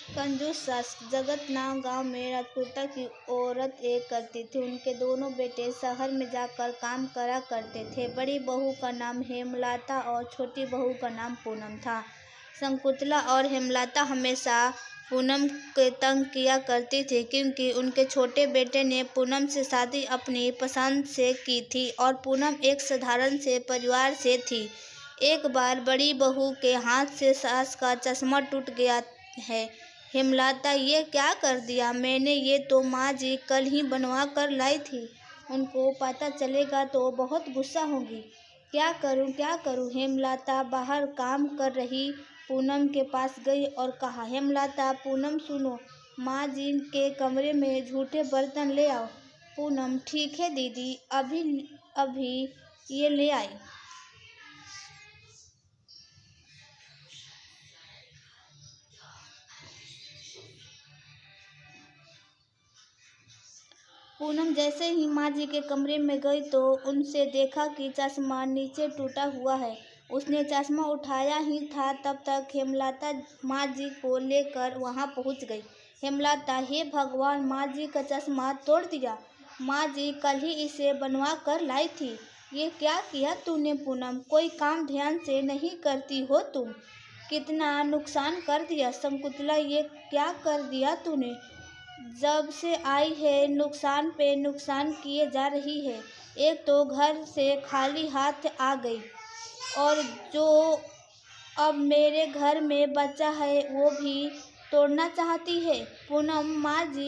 कंजूस सास। जगत नाम गांव में राजपूता की औरत एक करती थी। उनके दोनों बेटे शहर में जाकर काम करा करते थे। बड़ी बहू का नाम हेमलता और छोटी बहू का नाम पूनम था। शकुंतला और हेमलता हमेशा पूनम के तंग किया करती थी, क्योंकि उनके छोटे बेटे ने पूनम से शादी अपनी पसंद से की थी और पूनम एक साधारण से परिवार से थी। एक बार बड़ी बहू के हाथ से सास का चश्मा टूट गया है। हेमलता, ये क्या कर दिया? मैंने ये तो माँ जी कल ही बनवा कर लाई थी। उनको पता चलेगा तो बहुत गुस्सा होंगी। क्या करूँ? हेमलता बाहर काम कर रही पूनम के पास गई और कहा, हेमलता, पूनम सुनो, माँ जी के कमरे में झूठे बर्तन ले आओ। पूनम, ठीक है दीदी, अभी ये ले आई। पूनम जैसे ही माँ जी के कमरे में गई तो उनसे देखा कि चश्मा नीचे टूटा हुआ है। उसने चश्मा उठाया ही था, तब तक हेमलता माँ जी को लेकर वहाँ पहुँच गई। हेमलता, हे भगवान, माँ जी का चश्मा तोड़ दिया। माँ जी कल ही इसे बनवा कर लाई थी। ये क्या किया तूने पूनम? कोई काम ध्यान से नहीं करती हो तुम? कितना नुकसान कर दिया। शकुंतला, ये क्या कर दिया तूने? जब से आई है नुकसान पे नुकसान किए जा रही है। एक तो घर से खाली हाथ आ गई और जो अब मेरे घर में बचा है वो भी तोड़ना चाहती है। पूनम, माँ जी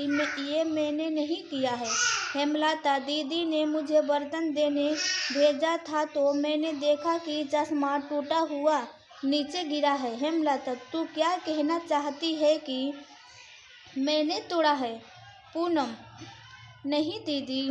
ये मैंने नहीं किया है। हेमलता, दीदी ने मुझे बर्तन देने भेजा था तो मैंने देखा कि चश्मा टूटा हुआ नीचे गिरा है। हेमलता, तू क्या कहना चाहती है कि मैंने तोड़ा है? पूनम, नहीं दीदी,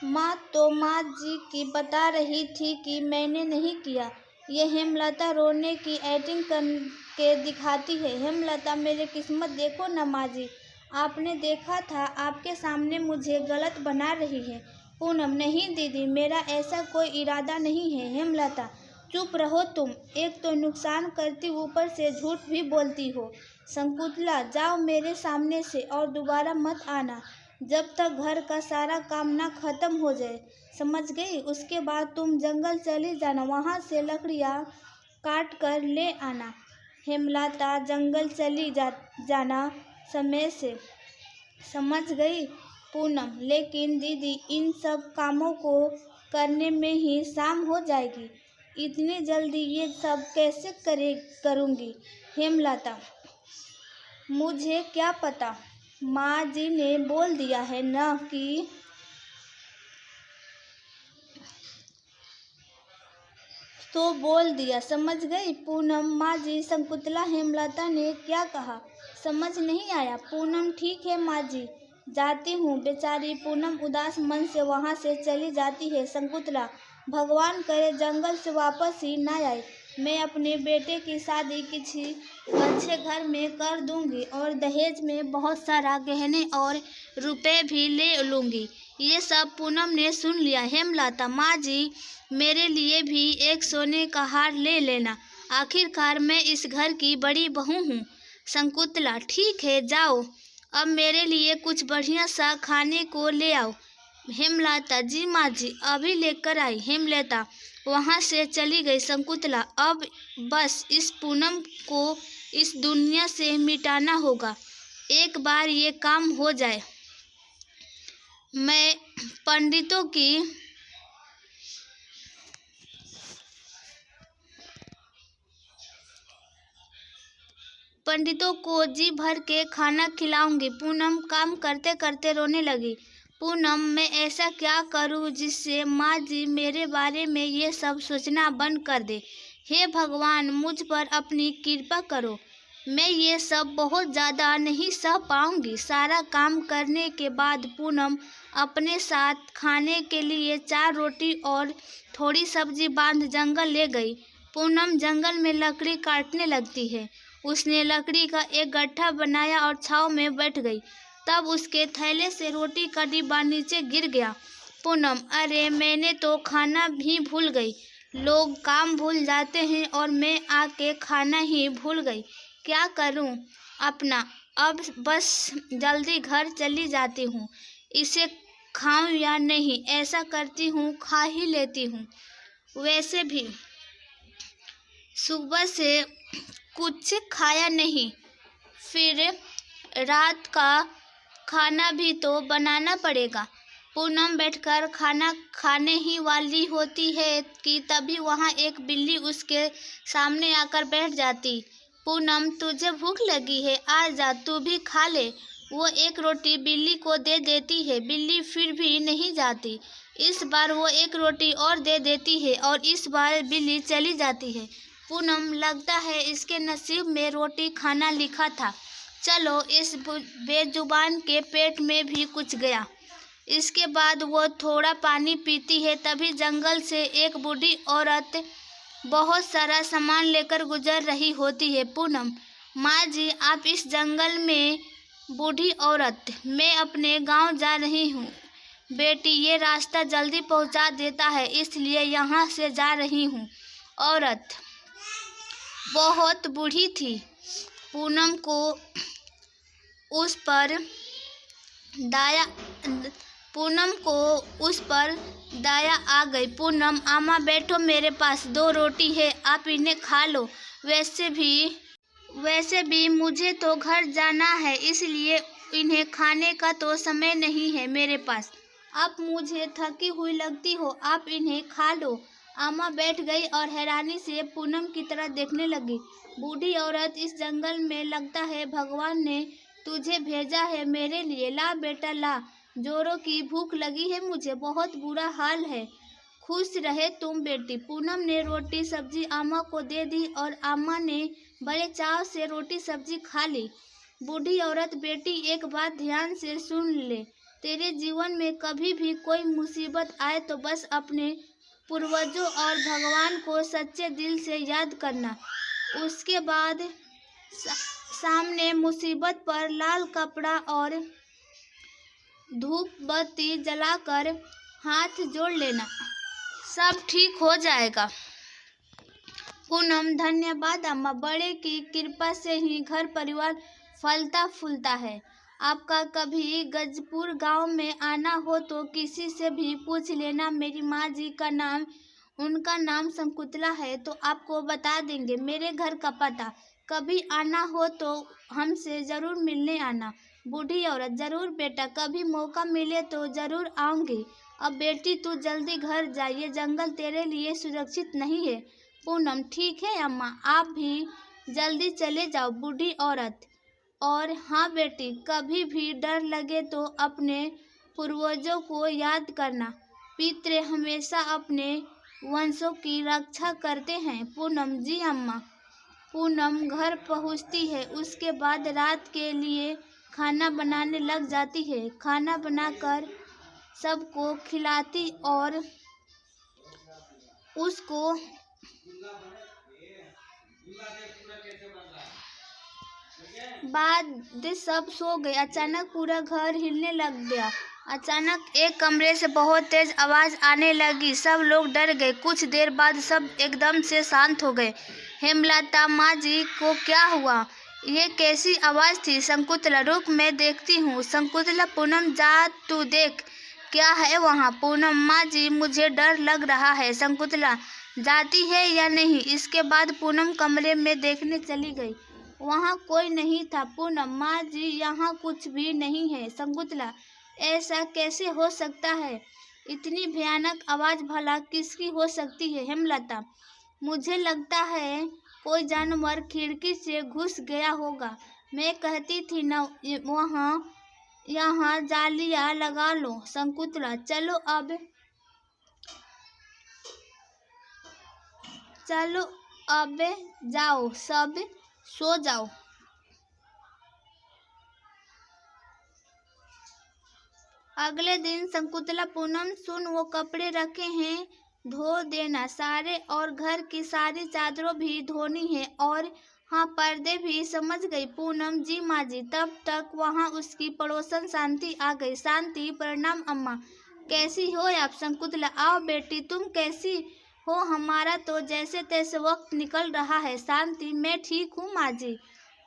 माँ जी की बता रही थी कि मैंने नहीं किया। ये हेमलता रोने की एक्टिंग करके दिखाती है। हेमलता, मेरी किस्मत देखो ना माँ जी, आपने देखा था, आपके सामने मुझे गलत बना रही है। पूनम, नहीं दीदी, मेरा ऐसा कोई इरादा नहीं है। हेमलता, चुप रहो तुम, एक तो नुकसान करती ऊपर से झूठ भी बोलती हो। शकुंतला, जाओ मेरे सामने से और दोबारा मत आना जब तक घर का सारा काम ना खत्म हो जाए, समझ गई? उसके बाद तुम जंगल चली जाना, वहाँ से लकड़ियाँ काट कर ले आना। हेमलता जंगल चली जाना समय से, समझ गई? पूनम, लेकिन दीदी, इन सब कामों को करने में ही शाम हो जाएगी। इतनी जल्दी ये सब कैसे करूँगी? हेमलता, मुझे क्या पता, माँ जी ने बोल दिया है ना कि तो बोल दिया, समझ गई? पूनम, माँ जी, शकुंतला, हेमलता ने क्या कहा समझ नहीं आया। पूनम, ठीक है माँ जी, जाती हूँ। बेचारी पूनम उदास मन से वहाँ से चली जाती है। शकुंतला, भगवान करे जंगल से वापस ही ना आए। मैं अपने बेटे की शादी किसी अच्छे घर में कर दूंगी और दहेज में बहुत सारा गहने और रुपए भी ले लूंगी। ये सब पूनम ने सुन लिया। हेमलता, माँ जी, मेरे लिए भी एक सोने का हार ले लेना, आखिरकार मैं इस घर की बड़ी बहू हूँ। शकुंतला, ठीक है, जाओ, अब मेरे लिए कुछ बढ़िया सा खाने को ले आओ। हेमलता, जी माँ जी, अभी लेकर आई। हेमलता वहाँ से चली गई। शकुंतला, अब बस इस पूनम को इस दुनिया से मिटाना होगा। एक बार ये काम हो जाए, मैं पंडितों को जी भर के खाना खिलाऊंगी। पूनम काम करते करते रोने लगी। पूनम, मैं ऐसा क्या करूं जिससे माँ जी मेरे बारे में ये सब सोचना बंद कर दे? हे भगवान, मुझ पर अपनी कृपा करो। मैं ये सब बहुत ज़्यादा नहीं सह पाऊंगी। सारा काम करने के बाद पूनम अपने साथ खाने के लिए 4 रोटी और थोड़ी सब्जी बांध जंगल ले गई। पूनम जंगल में लकड़ी काटने लगती है। उसने लकड़ी का एक गट्ठा बनाया और छांव में बैठ गई। तब उसके थैले से रोटी का डिब्बा नीचे गिर गया। पूनम, अरे, मैंने तो खाना भी भूल गई। लोग काम भूल जाते हैं और मैं आके खाना ही भूल गई। क्या करूं अपना, अब बस जल्दी घर चली जाती हूँ। इसे खाऊं या नहीं, ऐसा करती हूँ खा ही लेती हूँ। वैसे भी सुबह से कुछ खाया नहीं, फिर रात का खाना भी तो बनाना पड़ेगा। पूनम बैठकर खाना खाने ही वाली होती है कि तभी वहाँ एक बिल्ली उसके सामने आकर बैठ जाती। पूनम, तुझे भूख लगी है, आ जा, तू भी खा ले। वो एक रोटी बिल्ली को दे देती है। बिल्ली फिर भी नहीं जाती। इस बार वो एक रोटी और दे देती है और इस बार बिल्ली चली जाती है। पूनम, लगता है इसके नसीब में रोटी खाना लिखा था। चलो, इस बेजुबान के पेट में भी कुछ गया। इसके बाद वो थोड़ा पानी पीती है, तभी जंगल से एक बूढ़ी औरत बहुत सारा सामान लेकर गुजर रही होती है। पूनम, माँ जी, आप इस जंगल में? बूढ़ी औरत, मैं अपने गांव जा रही हूँ बेटी, ये रास्ता जल्दी पहुँचा देता है, इसलिए यहाँ से जा रही हूँ। औरत बहुत बूढ़ी थी। पूनम को उस पर दया आ गई। पूनम, आमा बैठो, मेरे पास 2 रोटी है, आप इन्हें खा लो। वैसे भी मुझे तो घर जाना है, इसलिए इन्हें खाने का तो समय नहीं है मेरे पास। आप मुझे थकी हुई लगती हो, आप इन्हें खा लो। आमा बैठ गई और हैरानी से पूनम की तरफ देखने लगी। बूढ़ी औरत, इस जंगल में लगता है भगवान ने तुझे भेजा है मेरे लिए। ला बेटा ला, जोरों की भूख लगी है मुझे, बहुत बुरा हाल है। खुश रहे तुम बेटी। पूनम ने रोटी सब्जी आमा को दे दी और आमा ने बड़े चाव से रोटी सब्जी खा ली। बूढ़ी औरत, बेटी एक बात ध्यान से सुन ले, तेरे जीवन में कभी भी कोई मुसीबत आए तो बस अपने पूर्वजों और भगवान को सच्चे दिल से याद करना। उसके बाद सामने मुसीबत पर लाल कपड़ा और धूप बत्ती जलाकर हाथ जोड़ लेना, सब ठीक हो जाएगा। पूनम, धन्यवाद अम्मा, बड़े की कृपा से ही घर परिवार फलता फूलता है। आपका कभी गजपुर गांव में आना हो तो किसी से भी पूछ लेना, मेरी माँ जी का नाम, उनका नाम शकुंतला है, तो आपको बता देंगे मेरे घर का पता। कभी आना हो तो हमसे ज़रूर मिलने आना। बूढ़ी औरत, ज़रूर बेटा, कभी मौका मिले तो ज़रूर आऊँगी। अब बेटी तू जल्दी घर जा, ये जंगल तेरे लिए सुरक्षित नहीं है। पूनम, ठीक है अम्मा, आप भी जल्दी चले जाओ। बूढ़ी औरत, और हाँ बेटी, कभी भी डर लगे तो अपने पूर्वजों को याद करना, पितृ हमेशा अपने वंशों की रक्षा करते हैं। पूनम, जी अम्मा। पूनम घर पहुंचती है, उसके बाद रात के लिए खाना बनाने लग जाती है। खाना बनाकर सबको खिलाती और उसको बाद सब सो गए। अचानक पूरा घर हिलने लग गया। अचानक एक कमरे से बहुत तेज आवाज आने लगी। सब लोग डर गए। कुछ देर बाद सब एकदम से शांत हो गए। हेमलता, माँ जी को क्या हुआ? ये कैसी आवाज थी? शकुंतला, रुक मैं देखती हूँ। शकुंतला, पूनम जा तू देख क्या है वहाँ। पूनम, माँ जी मुझे डर लग रहा है। शकुंतला, जाती है या नहीं? इसके बाद पूनम कमरे में देखने चली गई। वहाँ कोई नहीं था। पूनम, माँ जी यहाँ कुछ भी नहीं है। शकुंतला, ऐसा कैसे हो सकता है? इतनी भयानक आवाज भला किसकी हो सकती है? हेमलता, मुझे लगता है कोई जानवर खिड़की से घुस गया होगा। मैं कहती थी न वहाँ यहाँ जालियाँ लगा लो। शकुंतला, चलो अब जाओ, सब सो जाओ। अगले दिन शकुंतला, पूनम सुन, वो कपड़े रखे हैं धो देना सारे, और घर की सारी चादरों भी धोनी है, और हाँ पर्दे भी। समझ गई पूनम, जी माँ जी। तब तक वहाँ उसकी पड़ोसन शांति आ गई। शांति, प्रणाम अम्मा, कैसी हो आप? शकुंतला, आओ बेटी, तुम कैसी हो हमारा तो जैसे तैसे वक्त निकल रहा है। शांति, मैं ठीक हूँ माँ जी,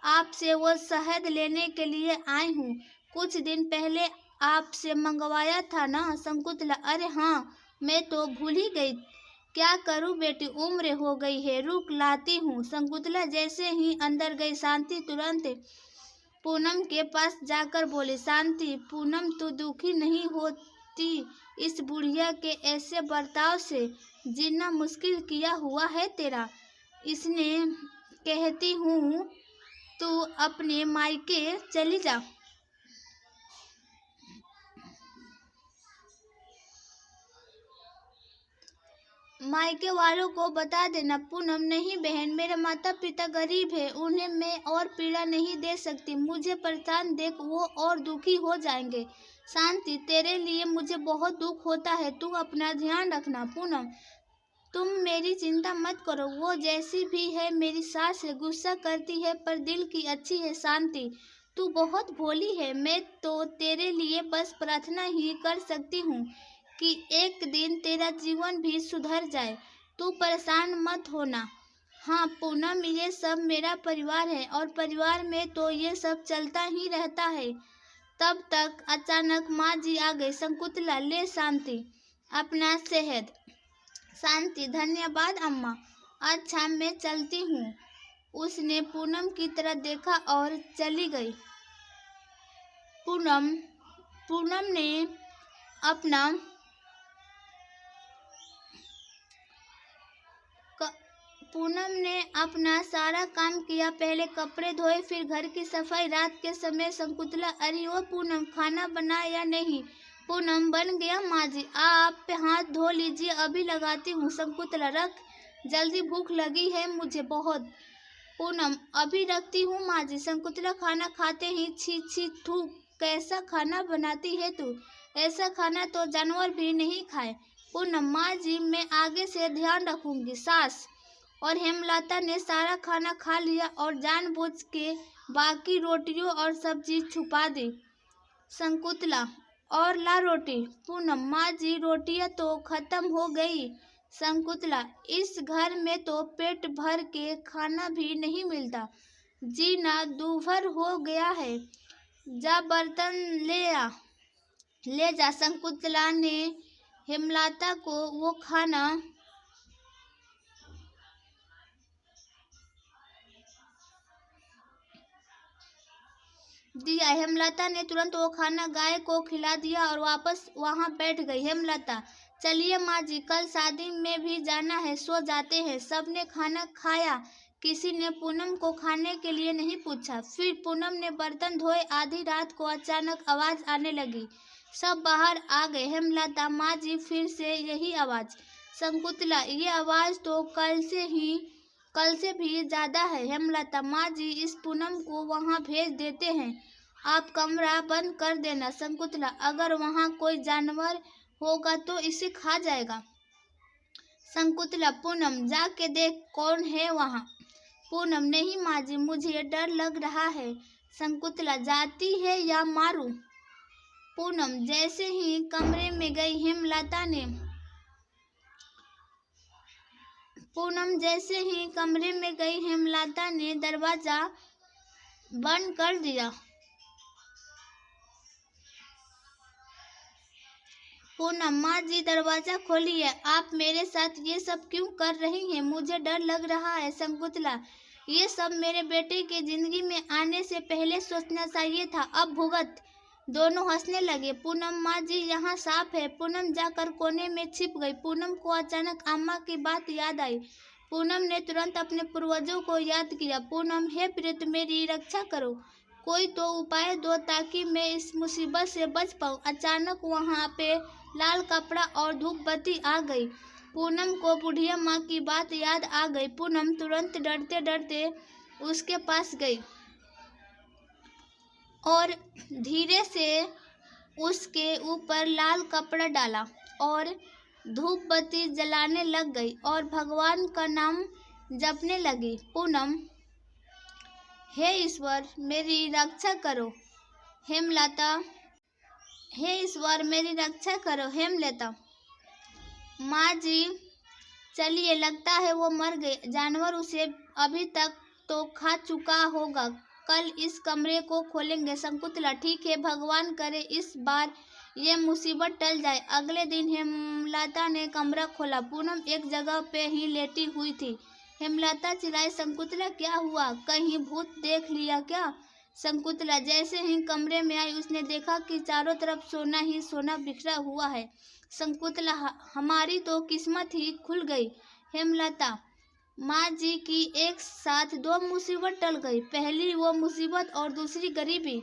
आपसे वो शहद लेने के लिए आई हूँ। कुछ दिन पहले आपसे मंगवाया था ना? शकुंतला, अरे हाँ, मैं तो भूल ही गई। क्या करूँ बेटी, उम्र हो गई है, रुक लाती हूँ। शकुंतला जैसे ही अंदर गई, शांति तुरंत पूनम के पास जाकर बोली, शांति, पूनम तू दुखी नहीं होती? इस बुढ़िया के ऐसे बर्ताव से जीना मुश्किल किया हुआ है तेरा। इसने कहती हूँ तू अपने मायके चली जा। मायके वालों को बता देना। पूनम, नहीं बहन, मेरे माता पिता गरीब है, उन्हें मैं और पीड़ा नहीं दे सकती। मुझे परेशान देख वो और दुखी हो जाएंगे। शांति, तेरे लिए मुझे बहुत दुख होता है, तू अपना ध्यान रखना। पूनम, तुम मेरी चिंता मत करो, वो जैसी भी है मेरी सास है, गुस्सा करती है पर दिल की अच्छी है। शांति, तू बहुत भोली है, मैं तो तेरे लिए बस प्रार्थना ही कर सकती हूँ कि एक दिन तेरा जीवन भी सुधर जाए। तू परेशान मत होना। हाँ पूनम, ये सब मेरा परिवार है और परिवार में तो ये सब चलता ही रहता है। तब तक अचानक माँ जी आ गई। शकुंतला, ले शांति अपना शहद। शांति, धन्यवाद अम्मा। अच्छा मैं चलती हूँ। उसने पूनम की तरफ देखा और चली गई। पूनम पूनम ने अपना पूनम ने अपना सारा काम किया। पहले कपड़े धोए, फिर घर की सफाई। रात के समय शकुंतला, अरे ओ पूनम, खाना बना या नहीं? पूनम, बन गया माँ जी, आप हाथ धो लीजिए, अभी लगाती हूँ। शकुंतला, रख, जल्दी, भूख लगी है मुझे बहुत। पूनम, अभी रखती हूँ माँ जी। शकुंतला खाना खाते ही, छी छी थू, कैसा खाना बनाती है तू, ऐसा खाना तो जानवर भी नहीं खाए। पूनम, माँ जी मैं आगे से ध्यान रखूंगी। सास और हेमलता ने सारा खाना खा लिया और जानबूझ के बाकी रोटियों और सब्जी छुपा दी। शकुंतला, और ला रोटी। पूनम, माँ जी रोटियां तो खत्म हो गई। शकुंतला, इस घर में तो पेट भर के खाना भी नहीं मिलता, जीना दूभर हो गया है। जा बर्तन ले जा। शकुंतला ने हेमलता को वो खाना दिया। हेमलता ने तुरंत वो खाना गाय को खिला दिया और वापस वहां बैठ गई। हेमलता, चलिए माँ जी, कल शादी में भी जाना है, सो जाते हैं। सबने खाना खाया, किसी ने पूनम को खाने के लिए नहीं पूछा। फिर पूनम ने बर्तन धोए। आधी रात को अचानक आवाज आने लगी। सब बाहर आ गए। हेमलता, माँ जी फिर से यही आवाज। शकुंतला, ये आवाज तो कल से भी ज्यादा है। हेमलता, माँ जी इस पूनम को वहां भेज देते हैं, आप कमरा बंद कर देना। शकुंतला, अगर वहां कोई जानवर होगा तो इसे खा जाएगा। शकुंतला, पूनम जाके देख कौन है वहां। पूनम, नहीं माँ जी, मुझे डर लग रहा है। शकुंतला, जाती है या मारूं? पूनम जैसे ही कमरे में गई, हेमलता ने दरवाजा बंद कर दिया। पूनम, माँ जी दरवाजा खोलिए, आप मेरे साथ ये सब क्यों कर रही हैं? मुझे डर लग रहा है। शकुंतला, ये सब मेरे बेटे की जिंदगी में आने से पहले सोचना चाहिए था, अब भुगत। दोनों हंसने लगे। पूनम, माँ जी यहाँ साफ है। पूनम जाकर कोने में छिप गई। पूनम को अचानक अम्मा की बात याद आई। पूनम ने तुरंत अपने पूर्वजों को याद किया। पूनम, हे प्रेत, मेरी रक्षा करो, कोई तो उपाय दो ताकि मैं इस मुसीबत से बच पाऊँ। अचानक वहाँ पे लाल कपड़ा और धूप बत्ती आ गई। पूनम को बुढ़िया माँ की बात याद आ गई। पूनम तुरंत डरते डरते उसके पास गई और धीरे से उसके ऊपर लाल कपड़ा डाला और धूप बत्ती जलाने लग गई और भगवान का नाम जपने लगी। पूनम, हे ईश्वर मेरी रक्षा करो। हेमलता, हे ईश्वर मेरी रक्षा करो। हेमलता, माँ जी चलिए, लगता है वो मर गए। जानवर उसे अभी तक तो खा चुका होगा। कल इस कमरे को खोलेंगे। शकुंतला, ठीक है, भगवान करे इस बार ये मुसीबत टल जाए। अगले दिन हेमलता ने कमरा खोला। पूनम एक जगह पे ही लेटी हुई थी। हेमलता चिल्लाई, शकुंतला क्या हुआ? कहीं भूत देख लिया क्या? शकुंतला जैसे ही कमरे में आई उसने देखा कि चारों तरफ सोना ही सोना बिखरा हुआ है। शकुंतला, हमारी तो किस्मत ही खुल गई। हेमलता, माँ जी की एक साथ दो मुसीबत टल गई। पहली वो मुसीबत और दूसरी गरीबी।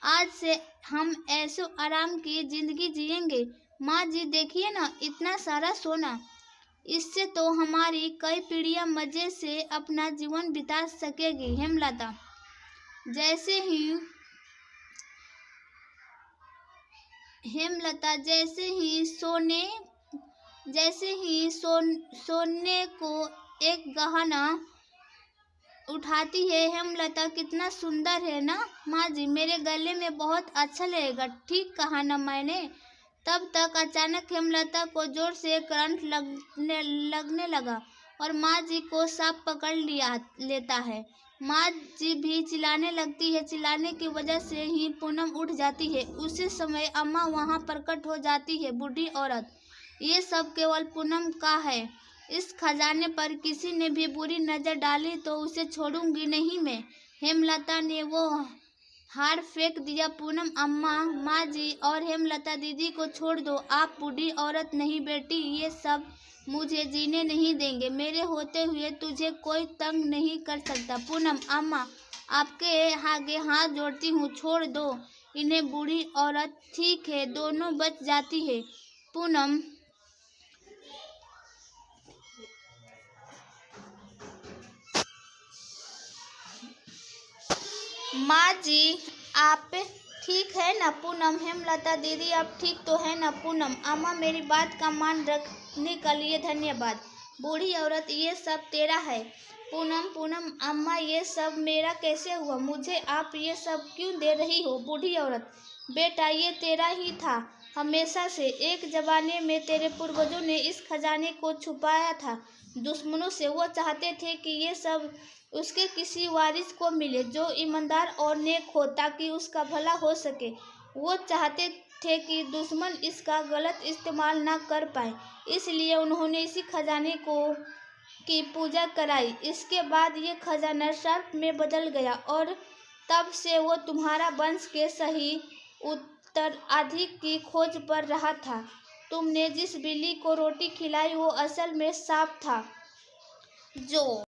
आज से हम ऐशो आराम की जिंदगी जिएंगे। माँ जी देखिए ना, इतना सारा सोना। इससे तो हमारी कई पीढ़ियां मजे से अपना जीवन बिता सकेगी। हेमलता जैसे ही हेमलता जैसे ही सोने को एक गहना उठाती है। हेमलता, कितना सुंदर है ना माँ जी, मेरे गले में बहुत अच्छा लगेगा। ठीक कहा ना मैंने। तब तक अचानक हेमलता को जोर से करंट लगने लगा और माँ जी को सांप पकड़ लेता है। माँ जी भी चिल्लाने लगती है। चिल्लाने की वजह से ही पूनम उठ जाती है। उसी समय अम्मा वहां प्रकट हो जाती है। बूढ़ी औरत, ये सब केवल पूनम का है। इस खजाने पर किसी ने भी बुरी नजर डाली तो उसे छोड़ूंगी नहीं मैं। हेमलता ने वो हार फेंक दिया। पूनम, अम्मा, माँ जी और हेमलता दीदी को छोड़ दो। आप बूढ़ी औरत नहीं बेटी, ये सब मुझे जीने नहीं देंगे। मेरे होते हुए तुझे कोई तंग नहीं कर सकता। पूनम, अम्मा, आपके आगे हाथ जोड़ती हूँ, छोड़ दो इन्हें। बूढ़ी औरत, ठीक है, दोनों बच जाती है। पूनम, माँ जी आप ठीक है ना? पूनम, हेमलता दीदी आप ठीक तो है ना? पूनम, अम्मा, मेरी बात का मान रखने के लिए धन्यवाद। बूढ़ी औरत, ये सब तेरा है। पूनम, अम्मा, ये सब मेरा कैसे हुआ? मुझे आप ये सब क्यों दे रही हो? बूढ़ी औरत, बेटा ये तेरा ही था हमेशा से। एक जमाने में तेरे पूर्वजों ने इस खजाने को छुपाया था दुश्मनों से। वो चाहते थे कि ये सब उसके किसी वारिस को मिले जो ईमानदार और नेक हो, ताकि उसका भला हो सके। वो चाहते थे कि दुश्मन इसका गलत इस्तेमाल ना कर पाए, इसलिए उन्होंने इसी खजाने की पूजा कराई। इसके बाद ये खजाना सर्प में बदल गया और तब से वो तुम्हारा वंश के सही उत्तराधिकारी की खोज पर रहा था। तुमने जिस बिल्ली को रोटी खिलाई वो असल में सांप था जो